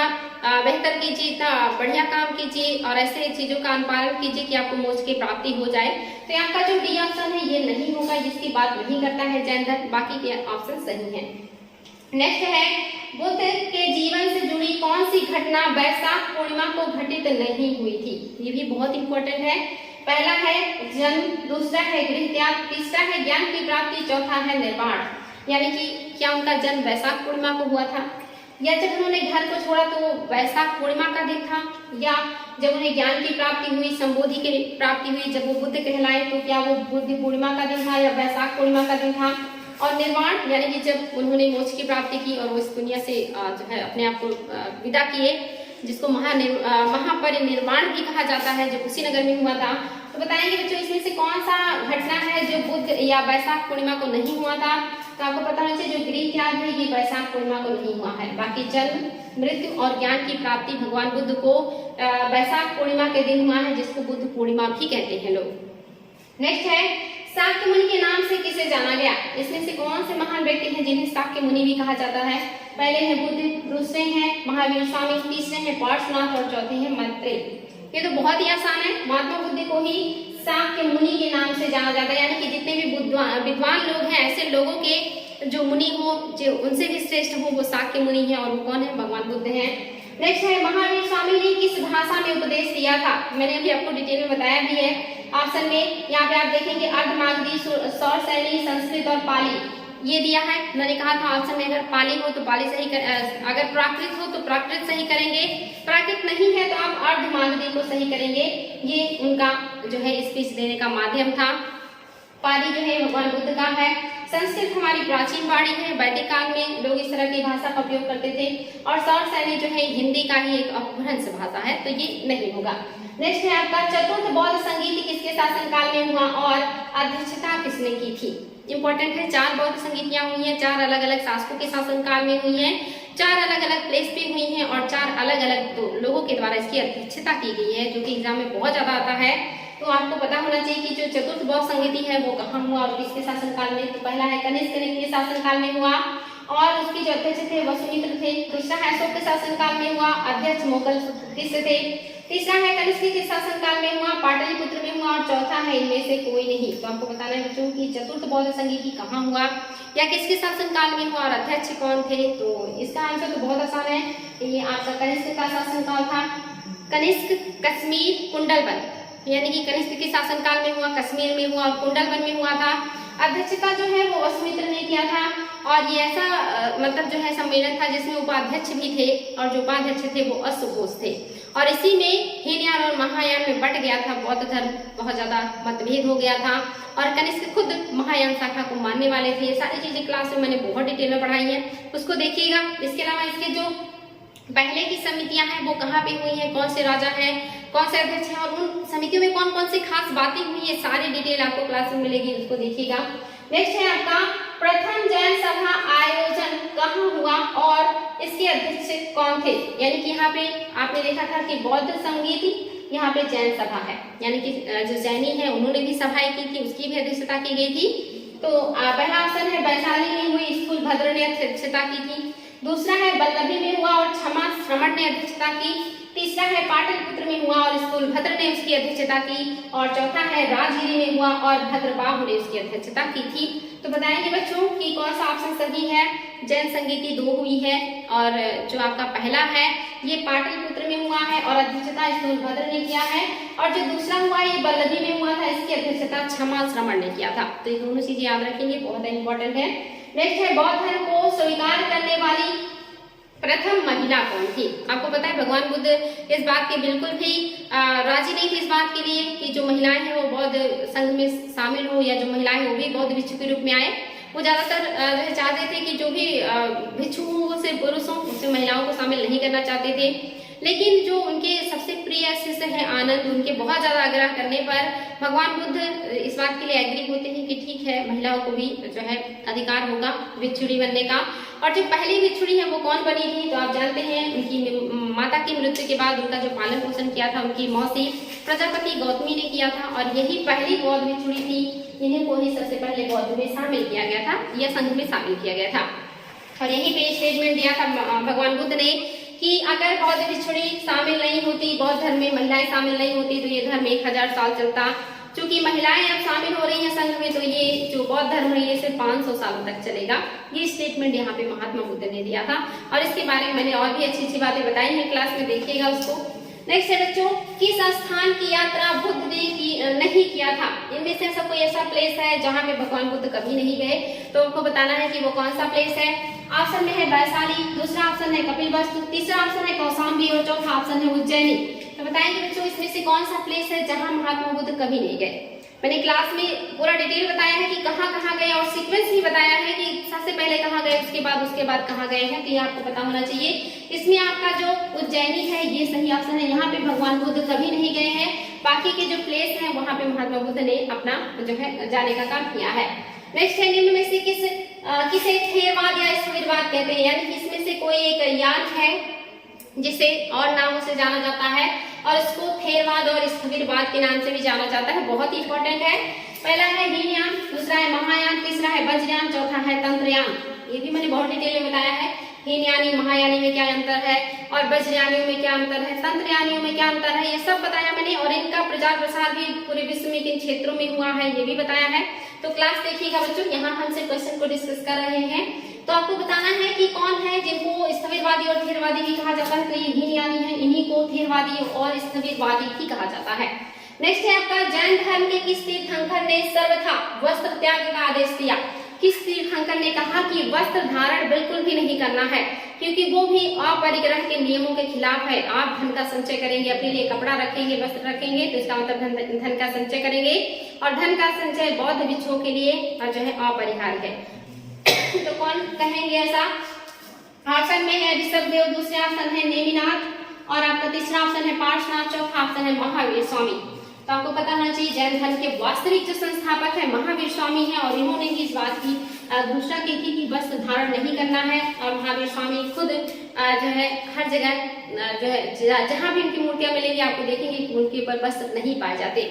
बेहतर कीजिए, इतना बढ़िया काम कीजिए और ऐसे चीजों का अनुपालन कीजिए कि आपको मोक्ष की प्राप्ति हो जाए। तो यहाँ का जो डी ऑप्शन है ये नहीं होगा, जिसकी बात नहीं करता है जैन धर्म, बाकी के ऑप्शन सही है। नेक्स्ट है बुद्ध के जीवन से जुड़ी कौन सी घटना वैशाख पूर्णिमा को घटित नहीं हुई थी? ये भी बहुत इंपॉर्टेंट है। पहला है जन्म, दूसरा है गृह त्याग, तीसरा है ज्ञान की प्राप्ति, चौथा है निर्वाण। यानी कि क्या उनका जन्म वैशाख पूर्णिमा को हुआ था, या जब उन्होंने घर को छोड़ा तो वैशाख पूर्णिमा का दिन था, या जब उन्हें ज्ञान की प्राप्ति हुई, संबोधि की प्राप्ति हुई, जब वो बुद्ध कहलाए तो क्या वो बुद्ध पूर्णिमा का दिन था या वैशाख पूर्णिमा का दिन था। और निर्वाण यानी कि जब उन्होंने मोक्ष की प्राप्ति की और वो इस दुनिया से जो है अपने आप को विदा किए, जिसको महापरिनिर्वाण भी कहा जाता है, जो कुशीनगर में हुआ था। तो बताएंगे बच्चों इसमें से कौन सा घटना है जो बुद्ध या वैशाख पूर्णिमा को नहीं हुआ था? तो आपको पता होना चाहिए जो गृह त्याग है ये वैशाख पूर्णिमा को नहीं हुआ है। बाकी जन्म, मृत्यु और ज्ञान की प्राप्ति भगवान बुद्ध को वैशाख पूर्णिमा के दिन हुआ है, जिसको बुद्ध पूर्णिमा भी कहते हैं लोग। नेक्स्ट है शाक्य मुनि के नाम से किसे जाना गया? इसमें से कौन से महान व्यक्ति हैं जिन्हें शाक्य मुनि भी कहा जाता है? पहले है बुद्ध, दूसरे हैं महावीर स्वामी, तीसरे हैं पार्श्वनाथ और चौथे हैं मैत्रेय। ये तो बहुत ही आसान है। महात्मा बुद्ध को ही शाक्य मुनि के नाम से जाना जाता है, यानी कि जितने भी विद्वान लोग हैं, ऐसे लोगों के जो मुनि हो, जो उनसे भी श्रेष्ठ हो, वो शाक्य मुनि है। और वो कौन है? भगवान बुद्ध हैं। नेक्स्ट है महावीर स्वामी ने किस भाषा में उपदेश दिया था? मैंने अभी आपको डिटेल में बताया भी है। ऑप्शन में यहाँ पे आप देखेंगे अर्धमागधी, सौरसैनी, संस्कृत और पाली ये दिया है। मैंने कहा था ऑप्शन में अगर पाली हो तो पाली सही अगर प्राकृत हो तो प्राकृत सही करेंगे, प्राकृत नहीं है तो आप अर्धमागधी को सही करेंगे। ये उनका जो है स्पीच देने का माध्यम था। पाली जो है भगवान बुद्ध का है। संस्कृत हमारी प्राचीन वाणी है, वैदिक काल में लोग इस तरह की भाषा का उपयोग करते थे। और सौरसैनी जो है हिंदी का ही एक अपभ्रंश भाषा है, तो ये नहीं होगा। नेक्स्ट है आपका चतुर्थ बौद्ध संगीत किसके शासनकाल में हुआ और अध्यक्षता किसने की थी? इंपॉर्टेंट है। 4 बौद्ध संगीतियां हुई हैं, 4 अलग अलग शासकों के शासनकाल में हुई हैं, 4 अलग अलग प्लेस पे हुई हैं और 4 अलग अलग लोगों के द्वारा इसकी अध्यक्षता की गई है, जो कि एग्जाम में बहुत ज्यादा आता है। तो आपको पता होना चाहिए कि जो चतुर्थ बौद्ध संगीति है वो कहाँ हुआ और किसके शासनकाल में? तो पहला है कनिष्क के शासनकाल में हुआ और उसके जो अध्यक्ष थे वसुमित्र थे। दूसरा है अशोक के शासनकाल में हुआ, अध्यक्ष मोगल किससे थे। तीसरा है कनिष्क के शासनकाल में हुआ, पाटलिपुत्र में हुआ और चौथा है इनमें से कोई नहीं। तो आपको बताना है बच्चों कि चतुर्थ बौद्ध संगीति कहाँ हुआ या किसके शासनकाल में हुआ और अध्यक्ष कौन थे? तो इसका आंसर तो बहुत आसान है, ये आपका कनिष्क का शासनकाल था। कनिष्क, कश्मीर, कुंडलवन, यानी कि कनिष्क के शासनकाल में हुआ, कश्मीर में हुआ और कुंडलवन में हुआ था। अध्यक्षता जो है वो वसुमित्र ने किया था और ये ऐसा मतलब जो है सम्मेलन था जिसमें उपाध्यक्ष भी थे और जो उपाध्यक्ष थे वो अश्वघोष थे। और इसी में हीनयान और महायान में बट गया था बौद्ध धर्म, बहुत ज्यादा मतभेद हो गया था और कनिष्क खुद महायान शाखा को मानने वाले थे। ये सारी चीजें क्लास में मैंने बहुत डिटेल में पढ़ाई है, उसको देखिएगा। इसके अलावा इसके जो पहले की समितियां हैं वो कहाँ पे हुई हैं, कौन से राजा हैं, कौन से अध्यक्ष हैं और उन समितियों में कौन कौन सी खास बातें हुई, ये सारी डिटेल आपको क्लास में मिलेगी, उसको देखिएगा। नेक्स्ट है आपका प्रथम जैन सभा आयोजन कहाँ हुआ और इसके अध्यक्ष कौन थे? यानी कि यहाँ पे आपने देखा था कि बौद्ध संगीत, यहाँ पे जैन सभा है, यानी कि जो जैनी है उन्होंने भी सभाएं की थी, उसकी भी अध्यक्षता की गई थी। तो पहला ऑप्शन है वैशाली में हुई, स्कूल भद्र ने अध्यक्षता की थी। दूसरा है वल्लभी में हुआ और क्षमा श्रमण ने अध्यक्षता की। तीसरा है पाटलिपुत्र में हुआ और स्कूल भद्र ने उसकी अध्यक्षता की और चौथा है राजगिरी में हुआ और भद्रबाहु ने उसकी अध्यक्षता की थी। तो बताएंगे बच्चों कि कौन सा ऑप्शन सही है? जैन संगीति 2 हुई है और जो आपका पहला है ये पाटलिपुत्र में हुआ है और अध्यक्षता स्कूल भद्र ने किया है और जो दूसरा हुआ ये वल्लभी में हुआ था, इसकी अध्यक्षता क्षमा श्रमण ने किया था। तो ये दोनों चीजें याद रखेंगे, बहुत इंपॉर्टेंट है। नेक्स्ट है बौद्ध धर्म को स्वीकार करने वाली प्रथम महिला कौन थी? आपको पता है भगवान बुद्ध इस बात के बिल्कुल भी राजी नहीं थे इस बात के लिए कि जो महिलाएं हैं वो बौद्ध संघ में शामिल हो या जो महिलाएं वो भी बौद्ध भिक्षु के रूप में आए। वो ज्यादातर जो है चाहते थे कि जो भी भिक्षु हो वो सिर्फ पुरुषों, उसमें महिलाओं को शामिल नहीं करना चाहते थे। लेकिन जो उनके सबसे प्रिय शिष्य है आनंद, उनके बहुत ज्यादा आग्रह करने पर भगवान बुद्ध इस बात के लिए एग्री होते हैं कि ठीक है महिलाओं को भी जो है अधिकार होगा भिक्षुणी बनने का। और जो पहली भिक्षुणी है वो कौन बनी थी? तो आप जानते हैं उनकी माता की मृत्यु के बाद उनका जो पालन पोषण किया था उनकी मौसी प्रजापति गौतमी ने किया था और यही पहली बौद्ध भिक्षुणी थी। इन्हें को ही सबसे पहले बौद्ध में शामिल किया गया था या संघ में शामिल किया गया था। और यही पे स्टेटमेंट दिया था भगवान बुद्ध ने कि अगर बौद्ध भिक्षुणी शामिल नहीं होती, बौद्ध धर्म में महिलाएं शामिल नहीं होती तो ये धर्म 1000 साल चलता। चूंकि महिलाएं अब शामिल हो रही हैं संघ में तो ये जो बौद्ध धर्म है ये सिर्फ 500 सालों तक चलेगा। ये स्टेटमेंट यहाँ पे महात्मा बुद्ध ने दिया था और इसके बारे में मैंने और भी अच्छी अच्छी बातें बताई हैं, क्लास में देखिएगा उसको। नेक्स्ट है बच्चों, किस स्थान की यात्रा बुद्ध ने नहीं किया था? इनमें से ऐसा कोई ऐसा प्लेस है जहाँ पे भगवान बुद्ध कभी नहीं गए? तो आपको बताना है कि वो कौन सा प्लेस है। ऑप्शन में है वैशाली, दूसरा ऑप्शन है कपिलवस्तु, तीसरा ऑप्शन है कौशाम्बी और चौथा ऑप्शन है उज्जैनी। तो बताएंगे बच्चों इसमें से कौन सा प्लेस है जहाँ महात्मा बुद्ध कभी नहीं गए? मैंने क्लास में पूरा डिटेल बताया है कि कहाँ कहाँ गए और सीक्वेंस भी बताया है कि सबसे पहले कहाँ गए, उसके बाद कहाँ गए हैं, तो ये आपको पता होना चाहिए। इसमें आपका जो उज्जैनी है ये सही ऑप्शन है, यहाँ पे भगवान बुद्ध कभी नहीं गए हैं। बाकी के जो प्लेस हैं वहां पे महात्मा बुद्ध ने अपना जो है जाने का काम किया है। नेक्स्ट है, निम्न में से किसे थेरवाद या स्थविरवाद कहते हैं, यानी कि इसमें से कोई एक यान है जिसे और नामों से जाना जाता है और इसको थेरवाद और स्थविरवाद के नाम से भी जाना जाता है। बहुत ही इंपॉर्टेंट है। पहला है हीनयान, दूसरा है महायान, तीसरा है वज्रयान, चौथा है तंत्रयान। ये भी मैंने बहुत डिटेल में बताया है। हीनयानी महायानी में क्या अंतर है और वज्रयानियों में क्या अंतर है, तंत्रयानियों में क्या अंतर है, ये सब बताया मैंने। और इनका प्रचार प्रसार भी पूरे विश्व में किन क्षेत्रों में हुआ है ये भी बताया है। तो क्लास देखिएगा बच्चों, यहाँ हम सिर्फ क्वेश्चन को डिस्कस कर रहे हैं। तो आपको बताना है कि कौन है जिनको स्थविरवादी और थेरवादी भी कहा जाता है। तो ये हीनयानी है, इन्हीं को थेरवादी और स्थविरवादी भी कहा जाता है। नेक्स्ट है आपका, जैन धर्म के किस तीर्थंकर ने सर्वथा वस्त्र त्याग का आदेश दिया। किस तीर्थंकर ने कहा कि वस्त्र धारण बिल्कुल भी नहीं करना है, क्योंकि वो भी अपरिग्रह के नियमों के खिलाफ है। आप धन का संचय करेंगे, अपने लिए कपड़ा रखेंगे, वस्त्र रखेंगे, तो इसका मतलब धन का संचय करेंगे, और धन का संचय बौद्ध भिक्षुओं के लिए जो है अपरिहार्य है। तो कौन कहेंगे ऐसा? ऑप्शन में है ऋषभदेव, दूसरे ऑप्शन है नेमिनाथ, और आपका तीसरा ऑप्शन है पार्श्वनाथ, चौथा ऑप्शन है महावीर स्वामी। तो आपको पता होना चाहिए जैन धर्म के वास्तविक जो संस्थापक है महावीर स्वामी है, और इन्होंने ही इस बात की घोषणा की थी कि वस्त्र धारण नहीं करना है। और महावीर स्वामी खुद जो है हर जगह जो है जहां भी उनकी मूर्तियां मिलेंगी आपको देखेंगे कि उनके ऊपर वस्त्र नहीं पाए जाते,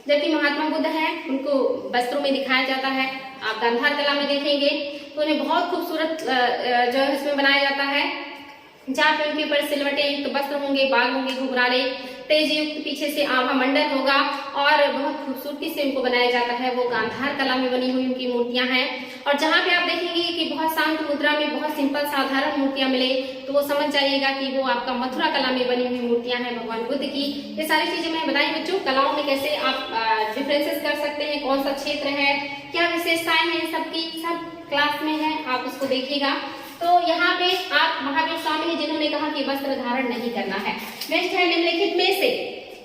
जबकि महात्मा बुद्ध है उनको वस्त्रों में दिखाया जाता है। आप गांधार कला में देखेंगे तो उन्हें बहुत खूबसूरत जो है इसमें बनाया जाता है, जहाँ पे उनके ऊपर सिलवटे युक्त वस्त्र होंगे, बाल होंगे घुघराले, तेज युक्त पीछे से आभा मंडल होगा, और बहुत खूबसूरती से उनको बनाया जाता है। वो गांधार कला में बनी हुई उनकी मूर्तियां हैं। और जहाँ पे आप देखेंगे कि बहुत शांत मुद्रा में बहुत सिंपल साधारण मूर्तियां मिले, तो वो समझ जाइएगा कि वो आपका मथुरा कला में बनी हुई मूर्तियां हैं भगवान बुद्ध की। ये सारी चीजें मैंने बताई बच्चों। कलाओं में कैसे आप डिफरेंसेस कर सकते हैं, कौन सा क्षेत्र है, क्या विशेषताएं हैं, सबकी सब क्लास में है, आप उसको देखिएगा। तो यहाँ पे आप महावीर स्वामी है जिन्होंने कहा कि वस्त्र धारण नहीं करना है। नेक्स्ट है, निम्नलिखित में से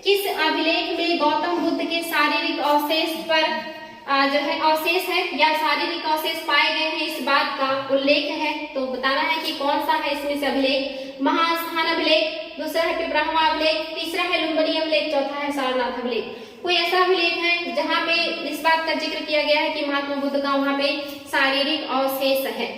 किस अभिलेख में गौतम बुद्ध के शारीरिक अवशेष पर जो है अवशेष है या शारीरिक अवशेष पाए गए हैं, इस बात का उल्लेख है। तो बताना है कि कौन सा है इसमें से अभिलेख। महास्थान अभिलेख, दूसरा है पिपराहवा अभिलेख, तीसरा है लुम्बिनी अभिलेख, चौथा है सारनाथ अभिलेख। कोई ऐसा अभिलेख है जहाँ पे इस बात का जिक्र किया गया है कि महात्मा बुद्ध का वहाँ पे शारीरिक अवशेष है?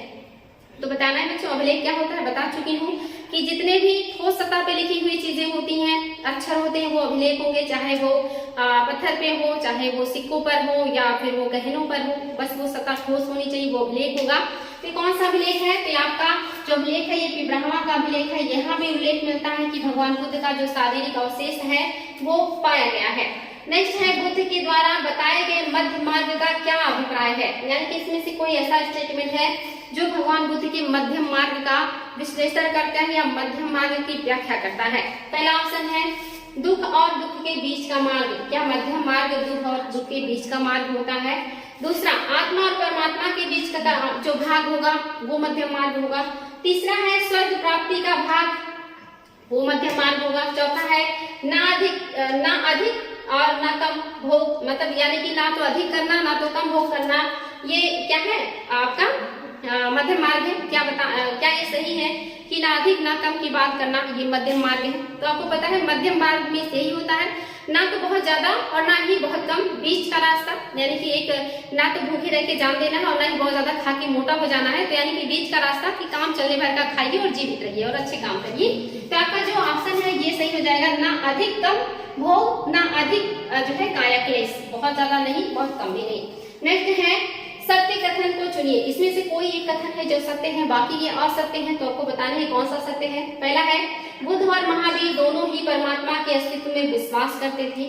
तो बताना है बच्चों अभिलेख क्या होता है। बता चुकी हूँ कि जितने भी ठोस सतह पे लिखी हुई चीजें होती हैं, अक्षर होते हैं, वो अभिलेख होंगे, चाहे वो पत्थर पे हो, चाहे वो सिक्कों पर हो, या फिर वो गहनों पर हो, बस वो सतह ठोस होनी चाहिए, वो अभिलेख होगा। तो कौन सा अभिलेख है? तो आपका जो अभिलेख है ये पिपराहवा का अभिलेख है। यहाँ पे उल्लेख मिलता है कि भगवान बुद्ध का जो शारीरिक अवशेष है वो पाया गया है। नेक्स्ट है, बुद्ध के द्वारा बताए गए मध्य मार्ग का क्या अभिप्राय है, यानी कि इसमें से कोई ऐसा स्टेटमेंट है जो भगवान बुद्ध के मध्यम मार्ग का विश्लेषण करता है या मध्यम मार्ग की व्याख्या करता है। पहला ऑप्शन है दुख और दुख के बीच का मार्ग। क्या मध्यम मार्ग दुख और दुख के बीच का मार्ग होता है? दूसरा, आत्मा और परमात्मा के बीच का जो भाग होगा वो मध्यम मार्ग होगा। तीसरा है स्वर्ग प्राप्ति का भाग, वो मध्यम मार्ग होगा। चौथा है ना अधिक और ना कम भोग, मतलब यानी कि ना तो अधिक करना ना तो कम भोग करना, ये क्या है आपका मध्यम मार्ग है। क्या ये सही है कि ना अधिक ना कम की बात करना ये मध्यम मार्ग है? तो आपको पता है मध्यम मार्ग में यही होता है, ना तो बहुत ज्यादा और ना ही बहुत कम, बीच का रास्ता। यानी कि एक ना तो भूखे रह के जान देना है और ना ही बहुत ज्यादा खा के मोटा हो जाना है। तो यानी कि बीच का रास्ता कि काम चलने भर का खाइए और जीवित रहिए और अच्छे काम करिए। तो आपका जो ऑप्शन है ये सही हो जाएगा, ना अधिक कम भोग, ना अधिक जो है काया क्लेश, बहुत ज्यादा नहीं बहुत कम भी नहीं। नेक्स्ट है सत्य कथन को चुनिए। इसमें से कोई एक कथन है जो सत्य है, बाकी ये असत्य है। तो आपको बताना है कौन सा सत्य है। पहला है बुद्ध और महावीर दोनों ही परमात्मा के अस्तित्व में विश्वास करते थे।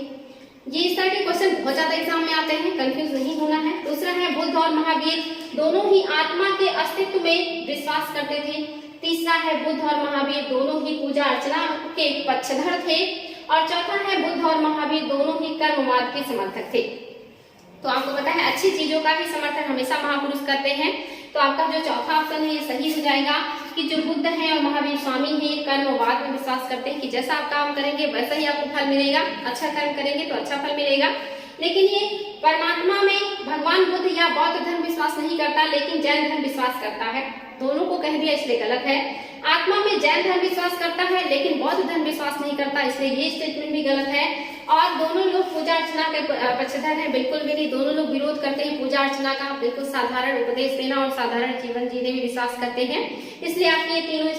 ये इस तरह के क्वेश्चन बहुत ज्यादा एग्जाम में आते हैं, कंफ्यूज नहीं होना है। दूसरा है बुद्ध और महावीर दोनों ही आत्मा के अस्तित्व में विश्वास करते थे। तीसरा है बुद्ध और महावीर दोनों ही पूजा अर्चना के पक्षधर थे। और चौथा है बुद्ध और महावीर दोनों ही कर्मवाद के समर्थक थे। तो आपको पता है अच्छी चीजों का ही समर्थन हमेशा महापुरुष करते हैं। तो आपका जो चौथा ऑप्शन है ये सही हो जाएगा कि जो बुद्ध है और महावीर स्वामी है ये कर्मवाद में विश्वास करते हैं कि जैसा आप काम करेंगे वैसा ही आपको फल मिलेगा, अच्छा कर्म करेंगे तो अच्छा फल मिलेगा। लेकिन ये परमात्मा में भगवान बुद्ध या बौद्ध धर्म विश्वास नहीं करता, लेकिन जैन धर्म विश्वास करता है। दोनों को कह दिया इसलिए गलत है। आत्मा में जैन धर्म विश्वास करता है लेकिन बौद्ध धर्म विश्वास नहीं करता, इसलिए ये स्टेटमेंट भी गलत है। और दोनों लोग पूजा अर्चना के पक्षधर हैं, बिल्कुल भी नहीं। दोनों लोग विरोध करते हैं पूजा अर्चना का, बिल्कुल साधारण उपदेश देना और साधारण जीवन जीने में विश्वास करते हैं। इसलिए आपके ये तीनों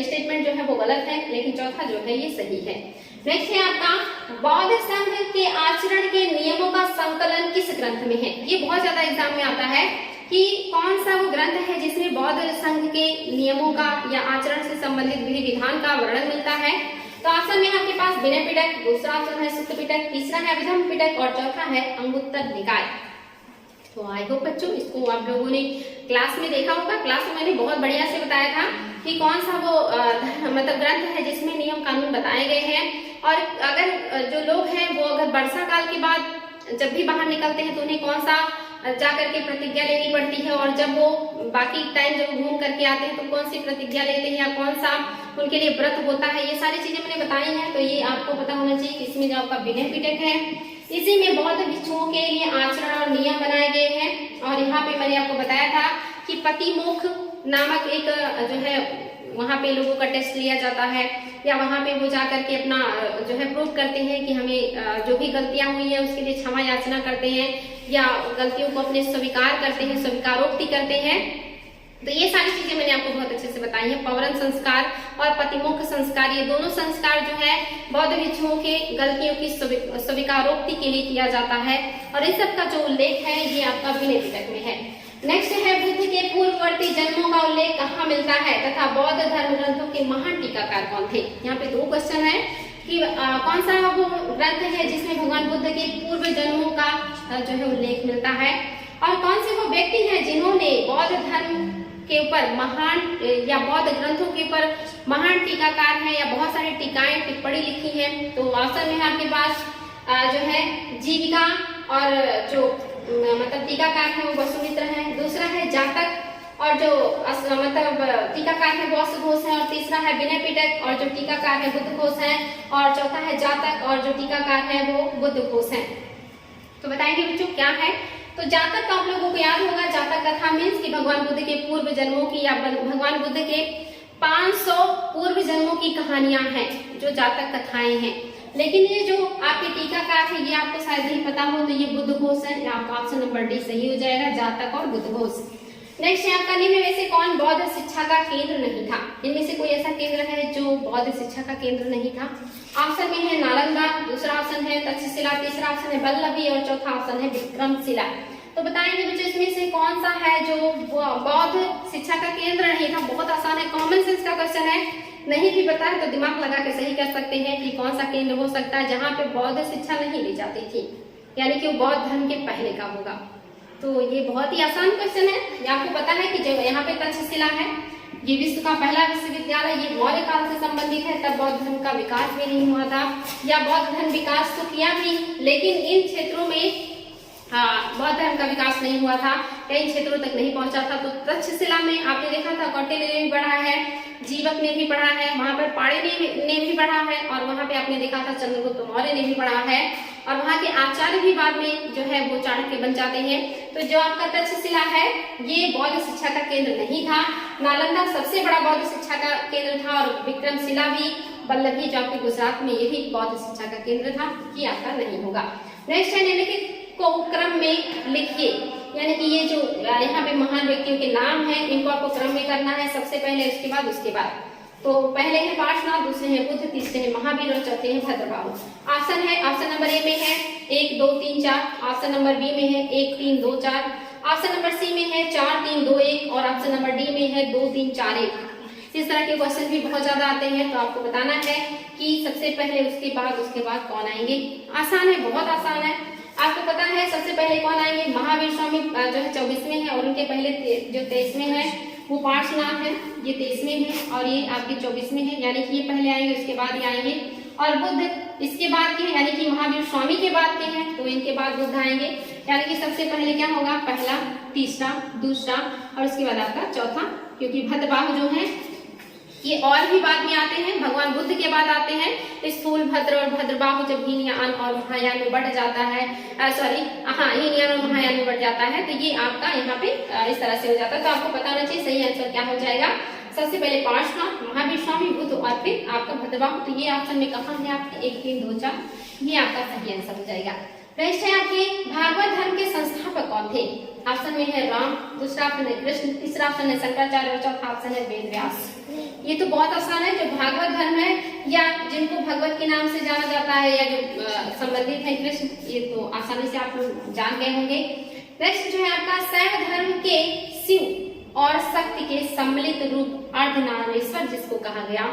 स्टेटमेंट जो है वो गलत है, लेकिन चौथा जो है ये सही है। नेक्स्ट है आपका बौद्ध संघ के आचरण के नियमों का संकलन किस ग्रंथ में है। ये बहुत ज्यादा एग्जाम में आता है कि कौन सा वो ग्रंथ है जिसमें बौद्ध संघ के नियमों का या आचरण से संबंधित विधि विधान का वर्णन मिलता है। तो ऑप्शन में आपके पास विनय पिटक, दूसरा ऑप्शन है सुत्त पिटक, तीसरा है अभिधम्म पिटक और चौथा है अंगुत्तर निकाय। तो आई होप बच्चों इसको आप लोगों ने क्लास में देखा होगा। क्लास में मैंने बहुत बढ़िया से बताया था कि कौन सा वो मतलब ग्रंथ है जिसमें नियम कानून बताए गए हैं। और अगर जो लोग हैं वो अगर वर्षा काल के बाद जब भी बाहर निकलते हैं तो उन्हें कौन सा जाकर के प्रतिज्ञा लेनी पड़ती है, और जब वो बाकी टाइम जब घूम करके आते हैं तो कौन सी प्रतिज्ञा लेते हैं या कौन सा उनके लिए व्रत होता है, ये सारी चीजें मैंने बताई हैं। तो ये आपको पता होना चाहिए कि इसमें जो आपका विनय पिटक है इसी में बौद्ध भिक्षुओं के लिए आचरण और नियम बनाए गए हैं। और यहाँ पे मैंने आपको बताया था कि पतिमोक्ष नामक एक जो है वहां पे लोगों का टेस्ट लिया जाता है, या वहां पे वो जाकर के अपना जो है प्रूव करते हैं कि हमें जो भी गलतियां हुई है उसके लिए क्षमा याचना करते हैं, या गलतियों को अपने स्वीकार करते हैं, स्वीकारोक्ति करते हैं। तो ये सारी चीजें मैंने आपको बहुत अच्छे से बताई है। पवरन संस्कार और पतिमोक्ष संस्कार, ये दोनों संस्कार जो है बौद्ध भिक्षुओं के गलतियों की स्वीकारोक्ति के लिए किया जाता है, और इस सब का जो उल्लेख है ये आपका विनय पिटक में है। नेक्स्ट है बुद्ध के पूर्ववर्ती जन्मों का उल्लेख कहाँ मिलता है तथा बौद्ध धर्म ग्रंथों के महान टीकाकार कौन थे। यहाँ पे दो क्वेश्चन है कि कौन सा वो ग्रंथ है जिसमें भगवान बुद्ध के पूर्व जन्मों का जो है उल्लेख मिलता है, और कौन से वो व्यक्ति हैं जिन्होंने बौद्ध धर्म के ऊपर महान या बौद्ध ग्रंथों के ऊपर महान टीकाकार हैं या बहुत सारी टीकाएं टिप्पणी लिखी हैं। तो ऑप्शन में आपके पास जो है जीविका, और जो मतलब टीकाकार है वो वसुमित्र है, दूसरा है जातक, और जो मतलब टीकाकार है वो अश्वघोष है, और तीसरा है विनय पिटक, और जो टीकाकार है बुद्धघोष है, और चौथा है जातक, और जो टीकाकार है वो बुद्धघोष है। तो बताएंगे बच्चों क्या है। तो जातक का आप लोगों को याद होगा, जातक कथा मीन्स कि भगवान बुद्ध के पूर्व जन्मों की या भगवान बुद्ध के 500 पूर्व जन्मों की कहानियां हैं जो जातक कथाएं हैं। लेकिन ये जो आपके टीकाकार है ये आपको शायद नहीं पता हो, तो ये बुद्धघोष है। आपका ऑप्शन नंबर डी सही हो जाएगा, जातक और बुद्धघोष। नेक्स्ट है आपका निम्न में से कौन बौद्ध शिक्षा का केंद्र नहीं था। इनमें से कोई ऐसा केंद्र है जो बौद्ध शिक्षा का केंद्र नहीं था। ऑप्शन में है नालंदा, दूसरा ऑप्शन है तक्षशिला, तीसरा ऑप्शन है वल्लभी और चौथा ऑप्शन है विक्रमशिला। तो बताएंगे बच्चों इसमें से कौन सा है जो बौद्ध शिक्षा का केंद्र नहीं था। बहुत आसान है, कॉमन सेंस का क्वेश्चन है, नहीं भी पता है तो दिमाग लगा के सही कर सकते हैं कि कौन सा केंद्र हो सकता है जहाँ पे बौद्ध शिक्षा नहीं ली जाती थी, यानी कि वो बौद्ध धर्म के पहले का होगा। तो ये बहुत ही आसान क्वेश्चन है। ये आपको पता है कि जब यहाँ पे तक्षशिला है, ये विश्व का पहला विश्वविद्यालय, ये मौर्य काल से संबंधित है, तब बौद्ध धर्म का विकास भी नहीं हुआ था, या बौद्ध धर्म विकास तो किया भी लेकिन इन क्षेत्रों में बौद्ध धर्म का विकास नहीं हुआ था, कई क्षेत्रों तक नहीं पहुंचा था। तो तक्षशिला में आपने देखा था कौटिल्य ने भी पढ़ा है, जीवक ने भी पढ़ा है, वहां पर पाणिनि ने भी पढ़ा है, और वहां पे आपने देखा था चंद्रगुप्त मौर्य ने भी पढ़ा है, और वहां के आचार्य भी बाद में जो है वो चाणक्य बन जाते हैं। तो जो आपका तक्षशिला है ये बौद्ध शिक्षा का केंद्र नहीं था। नालंदा सबसे बड़ा बौद्ध शिक्षा का केंद्र था, और विक्रमशिला भी, वल्लभी जो आपके गुजरात में ये भी बौद्ध शिक्षा का केंद्र था, ये आपका नहीं होगा। नेक्स्ट है निम्नलिखित को क्रम में लिखिए, यानी कि ये जो यहाँ पे महान व्यक्तियों के नाम हैं इनको आपको क्रम में करना है, सबसे पहले उसके बाद उसके बाद। तो पहले है पार्श्वनाथ, दूसरे हैं बुद्ध, तीसरे हैं महावीर और चौथे हैं भद्रबाहु। ऑप्शन है, ऑप्शन नंबर ए में है 1 2 3 4, ऑप्शन नंबर बी में है 1 3 2 4, ऑप्शन नंबर सी में है 4 3 2 1, और ऑप्शन नंबर डी में है 2 3 4 1। इस तरह के क्वेश्चन भी बहुत ज्यादा आते हैं, तो आपको बताना है कि सबसे पहले उसके बाद कौन आएंगे। आसान है, बहुत आसान है। आपको पता है सबसे पहले कौन आएंगे, महावीर स्वामी जो है 24वें हैं, और उनके पहले जो 23वें हैं वो पार्श्वनाथ है, ये 23वें हैं, और ये आपके 24वें हैं, यानी कि ये पहले आएंगे उसके बाद ही आएंगे। और बुद्ध इसके बाद के, यानी कि महावीर स्वामी के बाद के हैं, तो इनके बाद बुद्ध आएंगे, यानी कि सबसे पहले क्या होगा, पहला, तीसरा, दूसरा, और उसके बाद आपका चौथा, क्योंकि भद्रबाहु जो है ये और भी बाद में आते हैं, भगवान बुद्ध के बाद आते हैं। स्थूल भद्र और भद्रबाहु जब हीनयान और महायान में बढ़ जाता है, हीनयान और महायान में बढ़ जाता है, तो ये आपका यहाँ पे इस तरह से हो जाता है। तो आपको पता होना चाहिए सही आंसर क्या हो जाएगा, सबसे पहले पांचवा महावीर स्वामी बुद्ध और फिर आपका भद्रबाहु। तो ये ऑप्शन में कहाँ है आपके 1, 3, 2, 4, ये आपका सही आंसर हो जाएगा। नेक्स्ट है आपके भागवत धर्म के संस्थापक कौन थे? ऑप्शन में है राम, दूसरा ऑप्शन है कृष्ण, तीसरा ऑप्शन है शंकराचार्य और चौथा ऑप्शन है वेद व्यास। ये तो बहुत आसान है। जो भागवत धर्म है या जिनको भगवत के नाम से जाना जाता है या जो संबंधित है कृष्ण, ये तो आसानी से आप लोग जान गए होंगे। नेक्स्ट जो है आपका शैव धर्म के शिव और शक्ति के सम्मिलित रूप अर्धनारीश्वर जिसको कहा गया,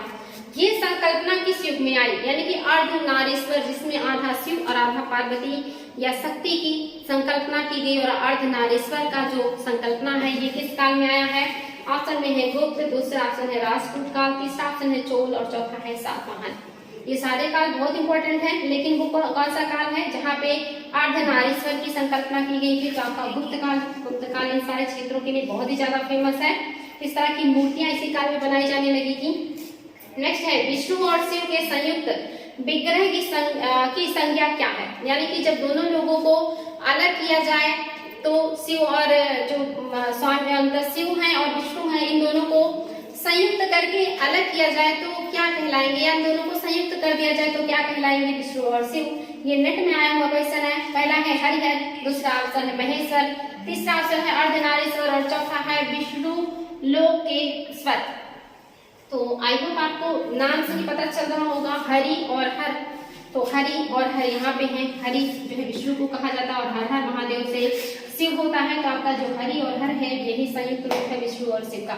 ये संकल्पना किस युग में आई? यानी कि अर्धनारीश्वर जिसमें आधा शिव और आधा पार्वती या शक्ति की संकल्पना की गई और अर्धनारीश्वर का जो संकल्पना है ये किस काल में आया है? ऑप्शन में है गुप्त, दूसरा ऑप्शन है राष्ट्रकूट काल, तीसरा ऑप्शन है चोल और चौथा है सातवाहन। ये सारे काल बहुत इंपॉर्टेंट है, लेकिन वो कौन सा काल है जहाँ पे अर्धनारीश्वर की संकल्पना की गई थी? तो आपका गुप्त काल। गुप्त काल इन सारे क्षेत्रों के लिए बहुत ही ज्यादा फेमस है। इस तरह की मूर्तियां इसी काल में बनाई जाने लगी थी। नेक्स्ट है विष्णु और शिव के संयुक्त विग्रह की संज्ञा क्या है? यानी कि जब दोनों लोगों को अलग किया जाए तो शिव और जो स्वामी शिव हैं और विष्णु हैं, इन दोनों को संयुक्त करके अलग किया जाए तो क्या कहलाएंगे? या इन दोनों को संयुक्त कर दिया जाए तो क्या कहलाएंगे? विष्णु और शिव। ये नेट में आया हुआ क्वेश्चन है। पहला है हरिहर, दूसरा ऑप्शन है महेश्वर, तीसरा ऑप्शन है अर्धनारीश्वर और चौथा है विष्णु लोकेश्वर। तो आई होप आपको नाम से ही पता चल रहा होगा, हरि और हर। तो हरि और हर यहाँ पे है। हरि जो है विष्णु को कहा जाता है और हर हर महादेव से शिव होता है। तो आपका जो हरि और हर है यही संयुक्त रूप है विष्णु और शिव का।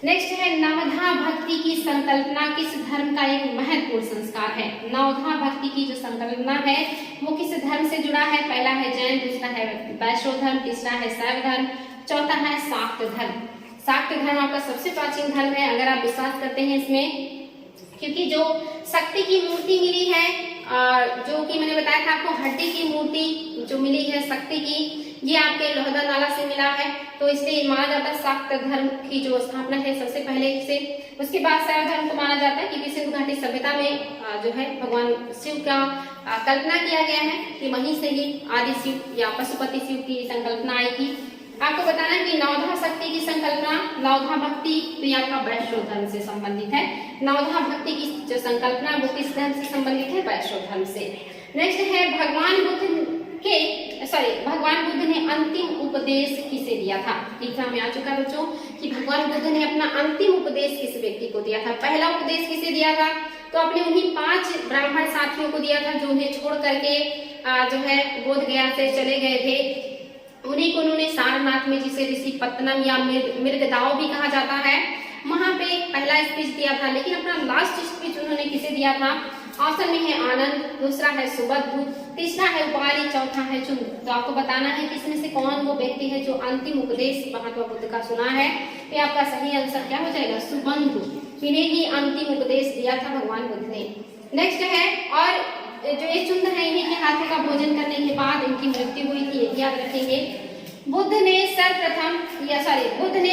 नेक्स्ट है नवधा भक्ति की संकल्पना किस धर्म का एक महत्वपूर्ण संस्कार है? नवधा भक्ति की जो संकल्पना है वो किस धर्म से जुड़ा है? पहला है जैन, दूसरा है वैष्णव धर्म, तीसरा है शैव धर्म, चौथा है शाक्त धर्म। शाक्त धर्म आपका सबसे प्राचीन धर्म है अगर आप विश्वास करते हैं इसमें, क्योंकि जो शक्ति की मूर्ति मिली है, जो कि मैंने बताया था आपको, हड्डी की मूर्ति जो मिली है शक्ति की, ये आपके लोहदा नाला से मिला है। तो इसलिए माना जाता है शाक्त धर्म की जो स्थापना है सबसे पहले से। उसके बाद शैव धर्म को माना जाता है क्योंकि सिंधु घाटी सभ्यता में जो है भगवान शिव का कल्पना किया गया है कि वहीं से ही आदि शिव या पशुपति शिव की संकल्पना आई थी। आपको बताना है कि नवधा शक्ति की संकल्पना, नवधा भक्ति, तो ये आपका वैष्णव धर्म से संबंधित है। नवधा भक्ति की जो संकल्पना वो किस धर्म से संबंधित है? वैष्णव धर्म से। नेक्स्ट है भगवान बुद्ध ने अंतिम उपदेश किसे दिया था? एग्जाम में आ चुका बच्चों कि भगवान बुद्ध ने अपना अंतिम उपदेश किस व्यक्ति को दिया था? पहला उपदेश किसे दिया था? तो अपने उन्हीं 5 ब्राह्मण साथियों को दिया था जो उन्हें छोड़ करके जो है बोध गया से चले गए थे। उन्हीं को उन्होंने सारनाथ में, जिसे ऋषि पत्तनम या मृगदाव भी कहा जाता है, वहां पे पहला स्पीच दिया था। लेकिन अपना लास्ट स्पीच उन्होंने किसे दिया था? ऑप्शन में है आनंद, दूसरा है सुबद्धु, तीसरा है उपाली, चौथा है चुंद। तो आपको बताना है कि इसमें से कौन वो व्यक्ति है जो अंतिम उपदेश महात्मा बुद्ध का सुना है। तो आपका सही आंसर क्या हो जाएगा? सुबंधु। इन्हें ही अंतिम उपदेश दिया था भगवान बुद्ध ने। नेक्स्ट है, और जो ये चुंद है इन्हीं के हाथों का भोजन करने के बाद इनकी मृत्यु हुई थी, याद रखेंगे। बुद्ध ने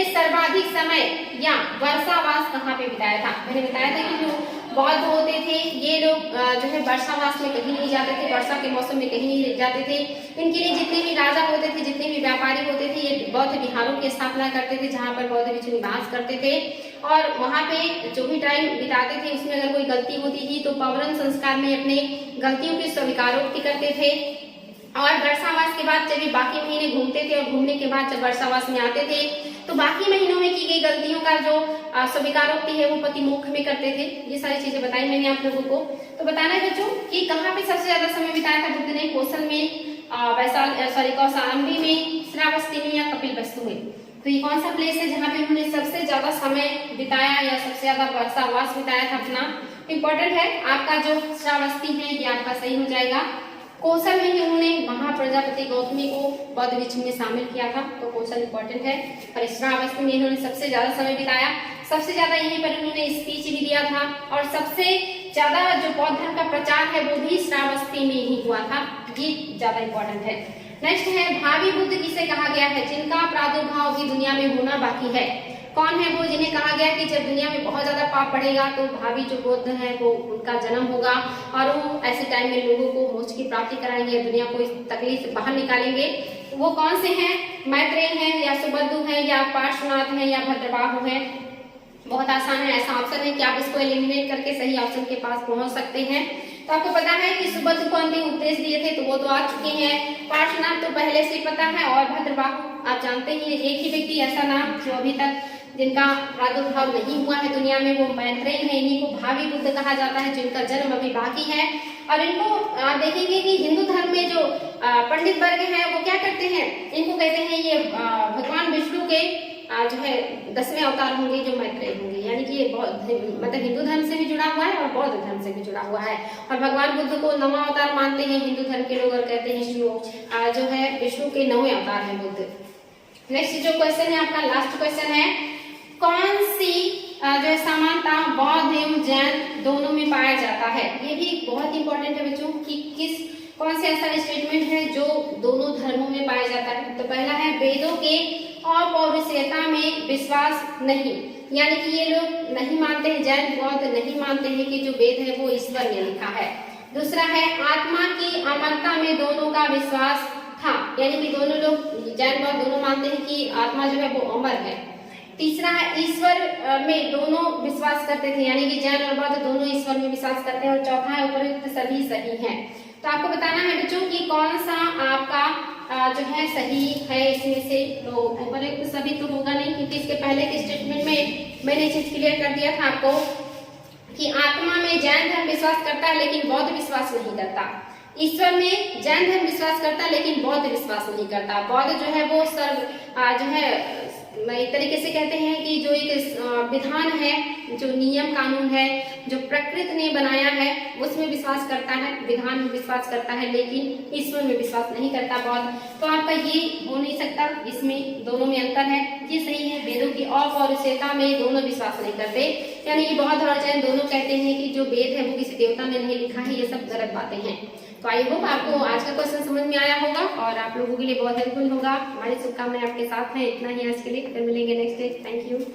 सर्वाधिक समय या वर्षावास कहाँ पे बिताया था? मैंने बताया था कि जो बौद्ध होते थे ये लोग जो है वर्षावास में कहीं नहीं जाते थे, वर्षा के मौसम में कहीं नहीं जाते थे। इनके लिए जितने भी राजा होते थे, जितने भी व्यापारी होते थे, ये बौद्ध विहारों की स्थापना करते थे जहाँ पर बौद्ध भिक्षु निवास करते थे। और वहाँ पे जो भी टाइम बिताते थे उसमें अगर कोई गलती होती थी तो पवरन संस्कार में अपने गलतियों की स्वीकारोक्ति करते थे। और वर्षावास के बाद जब ये बाकी महीने घूमते थे और घूमने के बाद जब वर्षावास में आते थे तो बाकी महीनों में की गई गलतियों का जो स्वीकारोक्ति है वो पतिमुख में करते थे। ये सारी चीजें बताई मैंने आप लोगों को। तो बताना है बच्चों कि कहाँ पे सबसे ज्यादा समय बिताया था बुद्ध ने? कौशल में, कौशाम्बी में, श्रावस्ती में या कपिलवस्तु में? तो ये कौन सा प्लेस है जहाँ पे उन्होंने सबसे ज्यादा समय बिताया या सबसे ज्यादा वर्षावास बिताया था अपना? इंपॉर्टेंट है आपका जो श्रावस्ती है ये आपका सही हो जाएगा। कौशल में ही उन्होंने महाप्रजापति गौतमी को बौद्ध भिक्षु में शामिल किया था, तो कौशल इंपॉर्टेंट है। और श्रावस्ती में इन्होंने सबसे ज्यादा समय बिताया, सबसे ज्यादा यहीं पर उन्होंने स्पीच भी दिया था और सबसे ज्यादा जो बौद्ध धर्म का प्रचार है वो भी श्रावस्ती में ही हुआ था। ये ज्यादा इंपॉर्टेंट है। नेक्स्ट है, भावी बुद्ध किसे कहा गया है जिनका प्रादुर्भाव भी दुनिया में होना बाकी है? कौन है वो जिन्हें कहा गया कि जब दुनिया में बहुत ज्यादा पाप पड़ेगा तो भावी जो बुद्ध है वो उनका जन्म होगा और वो ऐसे टाइम में लोगों को मोक्ष की प्राप्ति कराएंगे, दुनिया को इस तकलीफ से बाहर निकालेंगे? वो कौन से हैं? मैत्रेय है या सुबद्धु है या पार्श्वनाथ है या भद्रबाहु है? बहुत आसान है, ऐसा ऑप्शन है कि आप इसको एलिमिनेट करके सही ऑप्शन के पास पहुंच सकते हैं। तो आपको पता है कि सुबह को अंतिम उपदेश दिए थे तो वो तो आ चुके हैं, पार्श्वनाथ तो पहले से पता है, और भद्रबाहु आप जानते ही, एक ही व्यक्ति ऐसा नाम जो अभी तक जिनका प्रादुर्भाव नहीं हुआ है दुनिया में, वो मैत्रेय है। इन्हीं को भावी बुद्ध कहा जाता है, जिनका जन्म अभी बाकी है। और इनको आप देखेंगे कि हिंदू धर्म में जो पंडित वर्ग है वो क्या करते हैं, इनको कहते हैं ये भगवान विष्णु के जो है 10वें अवतार होंगे जो मैत्रेय होंगे, यानी कि ये मतलब हिंदू धर्म से भी जुड़ा हुआ है और बौद्ध धर्म से भी जुड़ा हुआ है। और भगवान बुद्ध को 9वां अवतार मानते हैं हिंदू धर्म के लोग, और कहते हैं जो है विष्णु के 9वें अवतार है बुद्ध। नेक्स्ट जो क्वेश्चन है आपका लास्ट क्वेश्चन है, कौन सी जो है समानता बौद्ध एवं जैन दोनों में पाया जाता है। ये भी बहुत इंपॉर्टेंट है बच्चों कि कौन से ऐसा स्टेटमेंट है जो दोनों धर्मों में पाया जाता है। तो पहला है वेदों के अपौरुषेयता में विश्वास नहीं, यानी कि ये लोग नहीं मानते हैं, जैन बौद्ध नहीं मानते हैं कि जो वेद है वो ईश्वर ने लिखा है। दूसरा है आत्मा की अमरता में दोनों का विश्वास था, यानी कि दोनों लोग जैन बौद्ध दोनों मानते हैं कि आत्मा जो है वो अमर है। तीसरा है ईश्वर में दोनों विश्वास करते थे, यानी कि जैन और बौद्ध दोनों ईश्वर में विश्वास करते हैं। और चौथा है उपयुक्त सभी सही हैं। तो आपको बताना है बच्चों कि कौन सा आपका जो है सही है इसमें से। तो उपयुक्त सभी तो होगा नहीं, क्योंकि इसके पहले के स्टेटमेंट में मैंने चीज क्लियर कर दिया था आपको कि आत्मा में जैन धर्म विश्वास करता है लेकिन बौद्ध विश्वास नहीं करता। ईश्वर में जैन धर्म विश्वास करता है लेकिन बौद्ध विश्वास नहीं करता। बौद्ध जो है वो सर्व जो है एक तरीके से कहते हैं कि जो एक विधान है, जो नियम कानून है, जो प्रकृति ने बनाया है उसमें विश्वास करता है, विधान में विश्वास करता है, लेकिन ईश्वर में विश्वास नहीं करता बौद्ध। तो आपका ये हो नहीं सकता, इसमें दोनों में अंतर है। ये सही है, वेदों की अपौरुषेयता में दोनों विश्वास नहीं करते, यानी कि बौद्ध और जैन दोनों कहते हैं कि जो वेद है वो किसी देवता ने नहीं लिखा है। ये सब गलत बातें हैं। तो आई होप आपको आज का क्वेश्चन समझ में आया होगा और आप लोगों के लिए बहुत हेल्पफुल होगा। हमारी शुभकामनाएं आपके साथ हैं। इतना ही आज के लिए, फिर मिलेंगे नेक्स्ट डे। Thank you.